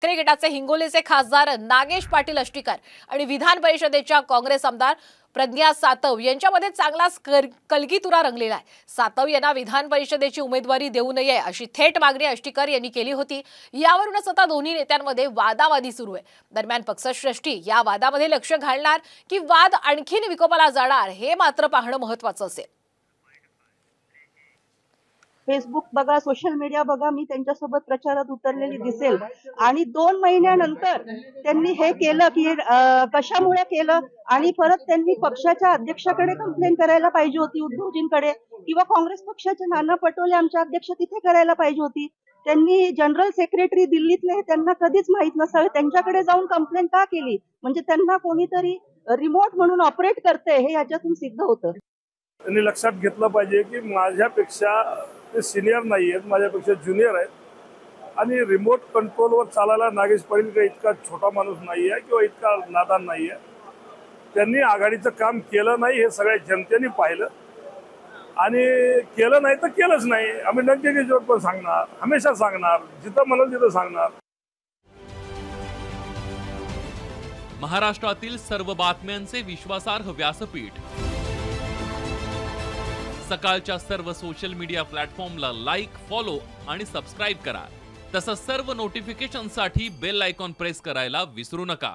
ठाकरे गटाचे हिंगोलीचे खासदार नागेश पाटील अष्टीकर आणि विधान परिषदेच्या काँग्रेस आमदार प्रज्ञा सातव यांच्यामध्ये चांगलाच कलगीतुरा रंगलेला आहे। सातव यांना विधान परिषदेची उमेदवारी देऊ नये अशी थेट मागणी अष्टीकर यांनी केली होती। यावरूनच आता दोन्ही नेत्यांमध्ये वादावादी सुरू आहे। दरम्यान पक्षश्रेष्ठी या वादामध्ये लक्ष घालणार की वाद आणखीन विकोपाला जाणार हे मात्र पाहणं महत्त्वाचं असेल। फेसबुक बघा, सोशल मीडिया बघा, मी त्यांच्यासोबत प्रचारात उतरलेली दिसेल आणि 2 महिन्यानंतर त्यांनी हे केलं की कशामुळे केलं आणि परत त्यांनी पक्षाच्या अध्यक्षाकडे कंप्लेंट करायला पाहिजे होती, उद्धवजींकडे किंवा काँग्रेस पक्षाचे नाना पटोले आमचे अध्यक्ष तिथे करायला पाहिजे होती। त्यांनी जनरल सेक्रेटरी दिल्लीतले त्यांना कधीच माहित नसावे, त्यांच्याकडे जाऊन कंप्लेंट का केली? म्हणजे त्यांना कोणीतरी रिमोट म्हणून ऑपरेट करते हे याच्यातून सिद्ध होतं। त्यांनी लक्षात घेतलं पाहिजे की माझ्यापेक्षा ते सिनियर नाही आहेत, माझ्यापेक्षा ज्युनियर आहेत आणि रिमोट कंट्रोलवर चालायला नागेश पाटील काही इतका छोटा माणूस नाही आहे किंवा इतका नादान नाही आहे। त्यांनी आघाडीचं काम केलं नाही हे सगळ्या जनतेने पाहिलं आणि केलं नाही तर केलंच नाही। आम्ही नक्की जोर पण सांगणार, हमेशा सांगणार, जिथं म्हणाल तिथं सांगणार। महाराष्ट्रातील सर्व बातम्यांचे विश्वासार्ह व्यासपीठ सकाळच्या सर्व सोशल मीडिया प्लॅटफॉर्मला लाईक, फॉलो आणि सबस्क्राइब करा। तसंच सर्व नोटिफिकेशनसाठी बेल आयकॉन प्रेस करायला विसरू नका।